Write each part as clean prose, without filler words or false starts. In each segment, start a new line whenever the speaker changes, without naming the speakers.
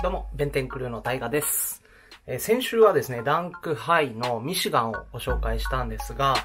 どうも、弁天クルーのタイガです。先週はですね、ダンクハイのミシガンをご紹介したんですが、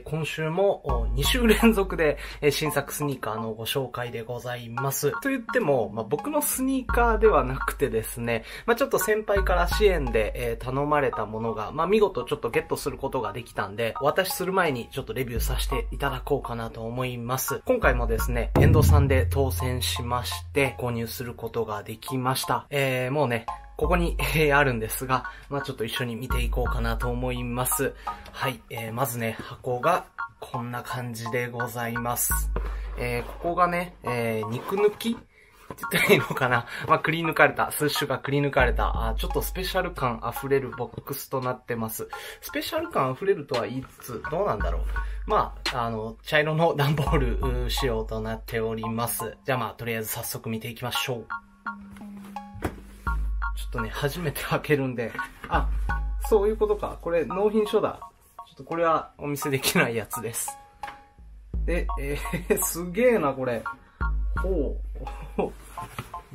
今週も2週連続で新作スニーカーのご紹介でございます。と言っても、僕のスニーカーではなくてですね、ちょっと先輩から支援で頼まれたものが、見事ちょっとゲットすることができたんで、お渡しする前にちょっとレビューさせていただこうかなと思います。今回もですね、エンドさんで当選しまして、購入することができました。もうね、ここにあるんですが、ちょっと一緒に見ていこうかなと思います。はい、まずね、箱がこんな感じでございます。ここがね、肉抜きって言ったらいいのかな。くり抜かれた、スッシュがくり抜かれた、ちょっとスペシャル感溢れるボックスとなってます。スペシャル感溢れるとは言いつつ、どうなんだろう。茶色の段ボール仕様となっております。じゃあとりあえず早速見ていきましょう。ちょっとね、初めて開けるんで、そういうことか。これ、納品書だ。ちょっとこれはお見せできないやつです。で、すげえな、これ。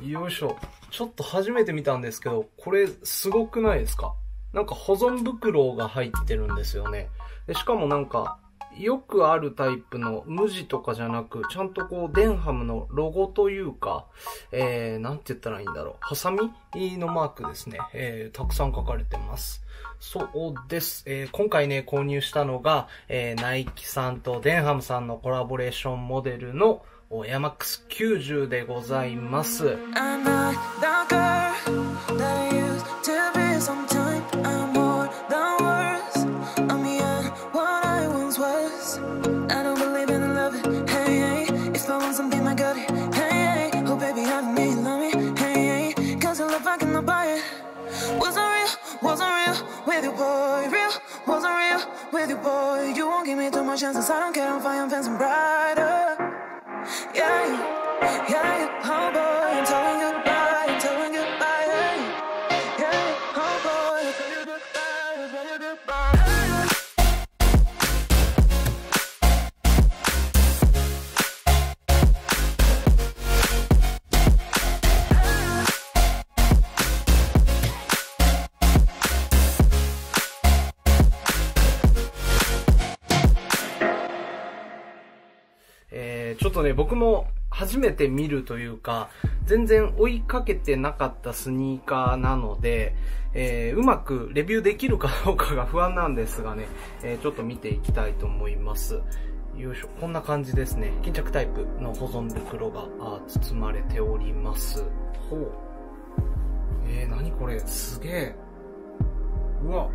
よいしょ。ちょっと初めて見たんですけど、これ、すごくないですか？なんか保存袋が入ってるんですよね。で、しかもなんか、よくあるタイプの無地とかじゃなく、ちゃんとデンハムのロゴというか、なんて言ったらいいんだろう。ハサミのマークですね。たくさん書かれてます。そうです。今回ね、購入したのが、ナイキさんとデンハムさんのコラボレーションモデルのエアマックス90でございます。
Chances I don't care if I am fancy brighter. Yeah, oh boy, I'm telling goodbye, I'm telling goodbye. Yeah, oh boy, I'm telling goodbye, I'm telling goodbye.
ちょっとね、僕も初めて見るというか、全然追いかけてなかったスニーカーなので、うまくレビューできるかどうかが不安なんですがね、ちょっと見ていきたいと思います。よいしょ。こんな感じですね。巾着タイプの保存袋が包まれております。何これ？すげえ。うわ。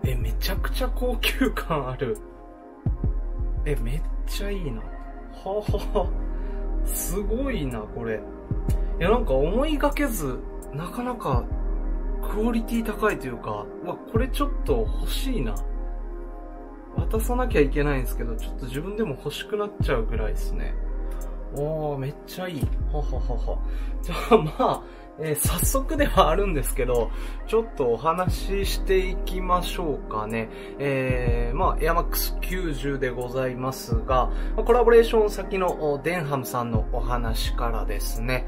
めちゃくちゃ高級感ある。めっちゃいいな。すごいな、これ。なんか思いがけず、なかなかクオリティ高いというか、これちょっと欲しいな。渡さなきゃいけないんですけど、ちょっと自分でも欲しくなっちゃうぐらいですね。めっちゃいい。じゃあ早速ではあるんですけど、ちょっとお話ししていきましょうかね。エアマックス90でございますが、コラボレーション先のデンハムさんのお話からですね。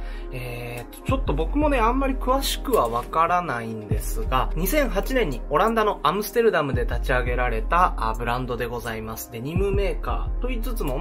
ちょっと僕もね、あんまり詳しくはわからないんですが、2008年にオランダのアムステルダムで立ち上げられたブランドでございます。デニムメーカーと言いつつも、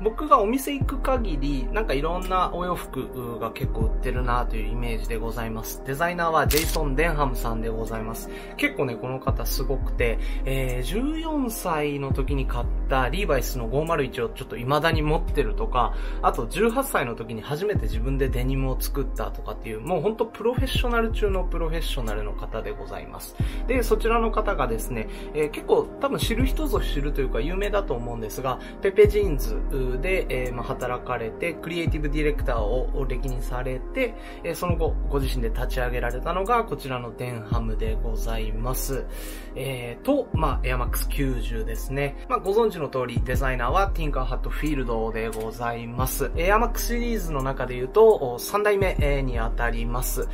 僕がお店行く限り、なんかいろんなお洋服が結構売ってるなというイメージでございます。デザイナーはジェイソン・デンハムさんでございます。結構ね、この方すごくて、14歳の時に買ったリーバイスの501をちょっと未だに持ってるとか、あと18歳の時に初めて自分でデニムを作ったとかっていう、もうほんとプロフェッショナル中のプロフェッショナルの方でございます。で、そちらの方がですね、結構多分知る人ぞ知るというか有名だと思うんですが、ペペジーンズで、働かれて、クリエイティブディレクターを歴任されて、その後、ご自身で立ち上げられたのがこちらのデンハムでございます。エアマックス90ですね。ご存知の通りデザイナーはティンカー・ハットフィールドでございます。エアマックスシリーズの中で言うと3代目にあたります。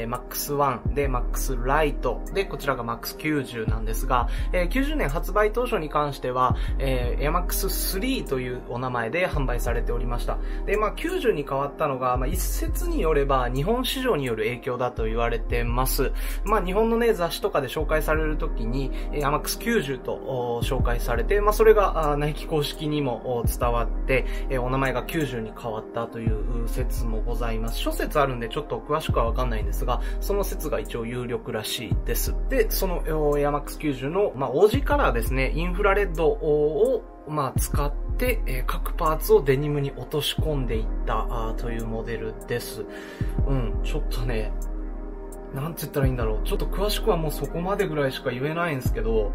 マックス1でマックスライトでこちらがマックス90なんですが、90年発売当初に関してはエアマックス3というお名前で販売されておりました。で、90に変わったのが、一説によれば日本市市場による影響だと言われてます。まあ日本のね、雑誌とかで紹介されるときに、アマックス90と紹介されて、まあそれがナイキ公式にも伝わって、お名前が90に変わったという説もございます。諸説あるんでちょっと詳しくはわかんないんですが、その説が一応有力らしいです。で、そのアマックス90の、まあ OG カラーですね、インフラレッドをまあ使って、各パーツをデニムに落とし込んでいったというモデルです。ちょっとね、なんて言ったらいいんだろう。ちょっと詳しくはもうそこまでぐらいしか言えないんですけど、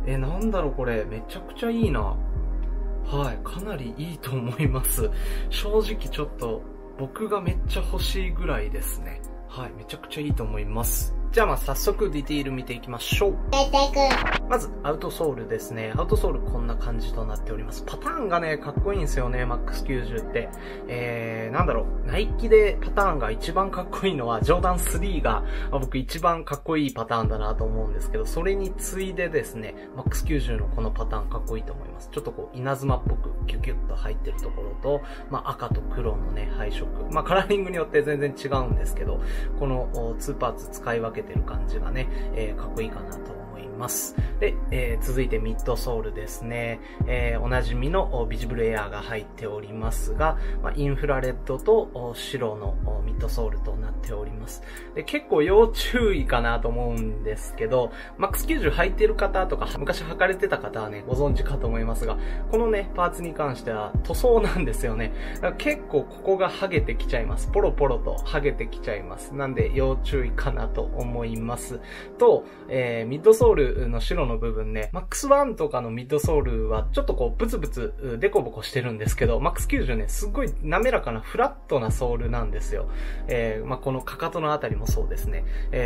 なんだろうこれ、めちゃくちゃいいな。はい、かなりいいと思います。正直ちょっと僕がめっちゃ欲しいぐらいですね。はい、めちゃくちゃいいと思います。じゃあまあ早速ディティール見ていきましょう。まずアウトソールですね。アウトソールこんな感じとなっております。パターンがね、かっこいいんですよね、MAX90 って。なんだろう、ナイキでパターンが一番かっこいいのは、ジョーダン3が、僕一番かっこいいパターンだなと思うんですけど、それに次いでですね、MAX90 のこのパターンかっこいいと思います。ちょっとこう、稲妻っぽくキュキュッと入ってるところと、まあ赤と黒のね、配色。まあカラーリングによって全然違うんですけど、この2パーツ使い分けてる感じがね、かっこいいかなと思います。で、続いてミッドソールですね。おなじみのビジブルエアーが入っておりますが、まあ、インフラレッドと白のミッドソールとなっております。で、結構要注意かなと思うんですけど、MAX90 履いてる方とか、昔履かれてた方はね、ご存知かと思いますが、このね、パーツに関しては塗装なんですよね。だから結構ここが剥げてきちゃいます。ポロポロと剥げてきちゃいます。なんで要注意かなと思います。と、ミッドソールの白の部分ね、MAX1 とかのミッドソールはちょっとこうブツブツデコボコしてるんですけど、MAX90 ね、すっごい滑らかなフラットなソールなんですよ。まあ、このかかとのあたりもそうですね。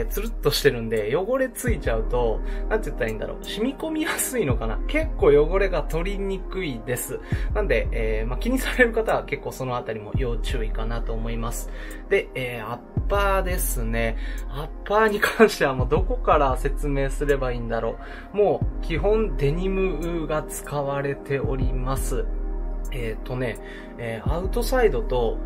つるっとしてるんで、汚れついちゃうと、なんて言ったらいいんだろう、染み込みやすいのかな。結構汚れが取りにくいです。なんで、まあ、気にされる方は結構そのあたりも要注意かなと思います。で、アッパーですね。アッパーに関してはもうどこから説明すればいいんだろう。もう基本デニムが使われております。アウトサイドと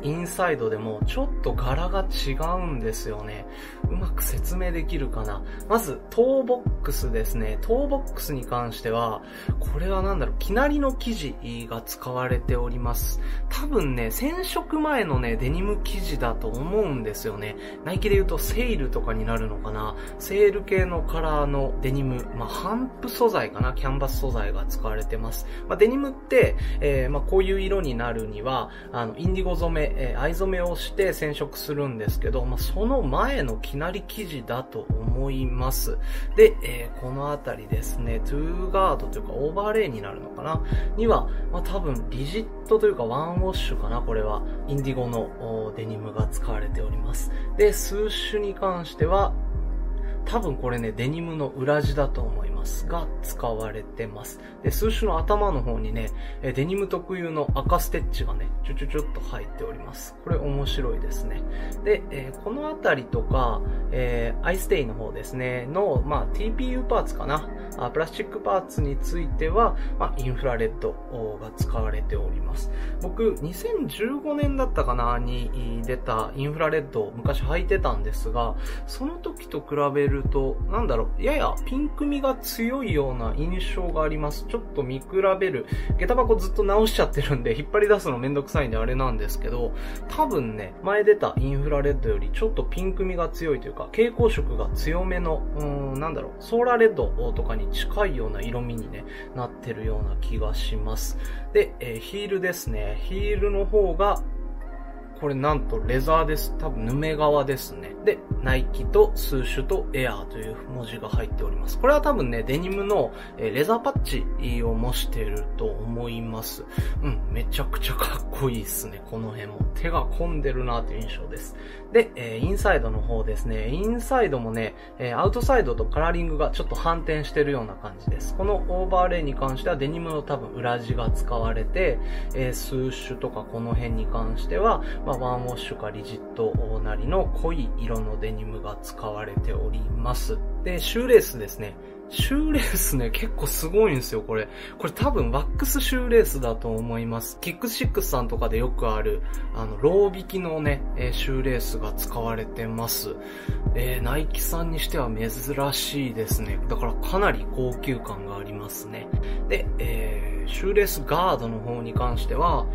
インサイドでもちょっと柄が違うんですよね。うまく説明できるかな。まず、トーボックスですね。トーボックスに関しては、これはなんだろう、生成りの生地が使われております。多分ね、染色前のね、デニム生地だと思うんですよね。ナイキで言うとセールとかになるのかな。セール系のカラーのデニム、まあ、ハンプ素材かな。キャンバス素材が使われてます。まあ、デニムって、まあ、こういう色になるには、インディゴ染め、藍染めをして染色するんですけど、まあ、その前の生成り生地だと思います。で、このあたりですね、トゥーガードというかオーバーレイになるのかなには、まあ、多分リジットというかワンウォッシュかな、これは。インディゴのデニムが使われております。で、スーシュに関しては、多分これね、デニムの裏地だと思いますが、使われてます。で、スーシュの頭の方にね、デニム特有の赤ステッチがね、ちょっと入っております。これ面白いですね。で、このあたりとか、アイステイの方ですね、の、まあ、TPU パーツかな。プラスチックパーツについては、まあ、インフラレッドが使われております。僕、2015年だったかなに出たインフラレッドを昔履いてたんですが、その時と比べると、なんだろう、ややピンク味が強いような印象があります。ちょっと見比べる。下駄箱ずっと直しちゃってるんで、引っ張り出すのめんどくさいんであれなんですけど、多分ね、前出たインフラレッドよりちょっとピンク味が強いというか、蛍光色が強めの、なんだろう、ソーラーレッドとかに近いような色味にね、なってるような気がします。で、ヒールですね。ヒールの方が、これなんとレザーです。多分ヌメ革ですね。で、ナイキとスーシュとエアーという文字が入っております。これは多分ね、デニムのレザーパッチを模していると思います。めちゃくちゃかっこいいですね。この辺も。手が込んでるなという印象です。で、インサイドの方ですね。インサイドもね、アウトサイドとカラーリングがちょっと反転してるような感じです。このオーバーレイに関してはデニムの多分裏地が使われて、スーシュとかこの辺に関しては、まあ、ワンウォッシュかリジットなりの濃い色のデニムが使われております。で、シューレースですね。シューレースね、結構すごいんですよ、これ。これ多分ワックスシューレースだと思います。キックシックスさんとかでよくある、ロー引きのね、シューレースが使われてます。ナイキさんにしては珍しいですね。だからかなり高級感がありますね。で、シューレースガードの方に関しては、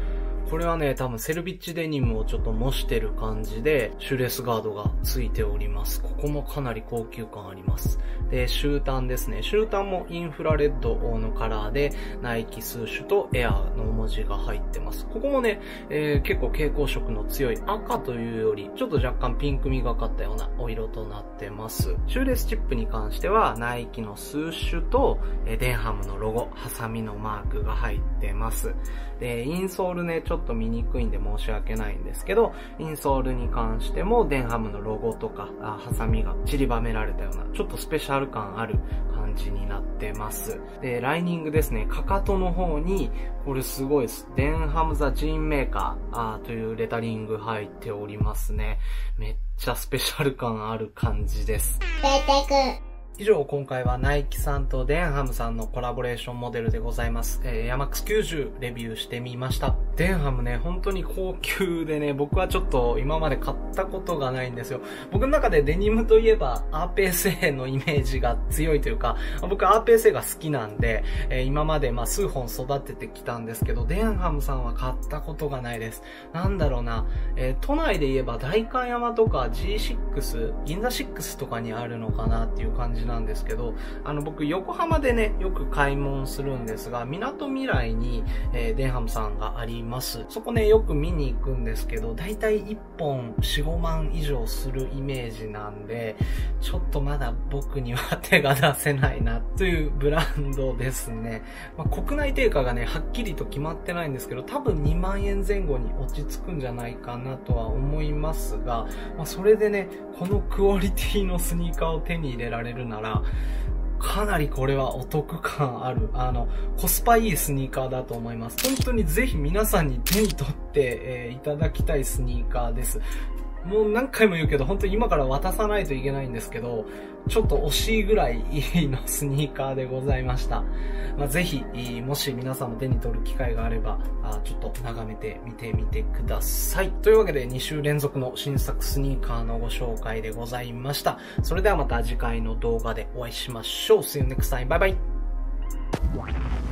これはね、多分セルビッチデニムをちょっと模してる感じで、シューレースガードがついております。ここもかなり高級感あります。で、シュータンですね。シュータンもインフラレッドのカラーで、ナイキスーシュとエアーの文字が入ってます。ここもね、結構蛍光色の強い赤というより、ちょっと若干ピンクみがかったようなお色となってます。シューレースチップに関しては、ナイキのスーシュと、デンハムのロゴ、ハサミのマークが入ってます。で、インソールね、ちょっと見にくいんで申し訳ないんですけど、インソールに関してもデンハムのロゴとか、ハサミが散りばめられたような、ちょっとスペシャル感ある感じになってます。で、ライニングですね、かかとの方に、これすごいです。デンハムザジーンメーカーというレタリング入っておりますね。めっちゃスペシャル感ある感じです。以上、今回はナイキさんとデンハムさんのコラボレーションモデルでございます。ヤマックス90レビューしてみました。デンハムね、本当に高級でね、僕はちょっと今まで買ったことがないんですよ。僕の中でデニムといえばアーペーセーのイメージが強いというか、僕アーペーセーが好きなんで、今まで数本育ててきたんですけど、デンハムさんは買ったことがないです。なんだろうな、都内で言えば代官山とか G6、銀座6とかにあるのかなっていう感じなんですけど、僕横浜でね、よく買い物するんですが、港未来に、デンハムさんがあります。そこね、よく見に行くんですけど、だいたい1本4、5万以上するイメージなんで、ちょっとまだ僕には手が出せないなというブランドですね。国内定価がね、はっきりと決まってないんですけど、多分2万円前後に落ち着くんじゃないかなとは思いますが、それでね、このクオリティのスニーカーを手に入れられるなら、かなりこれはお得感ある、コスパいいスニーカーだと思います。本当にぜひ皆さんに手に取って、いただきたいスニーカーです。もう何回も言うけど、本当に今から渡さないといけないんですけど、ちょっと惜しいぐらいいいのスニーカーでございました。ぜひ、もし皆さんも手に取る機会があれば、ちょっと眺めてみてみてください。というわけで2週連続の新作スニーカーのご紹介でございました。それではまた次回の動画でお会いしましょう。See you next time. Bye bye.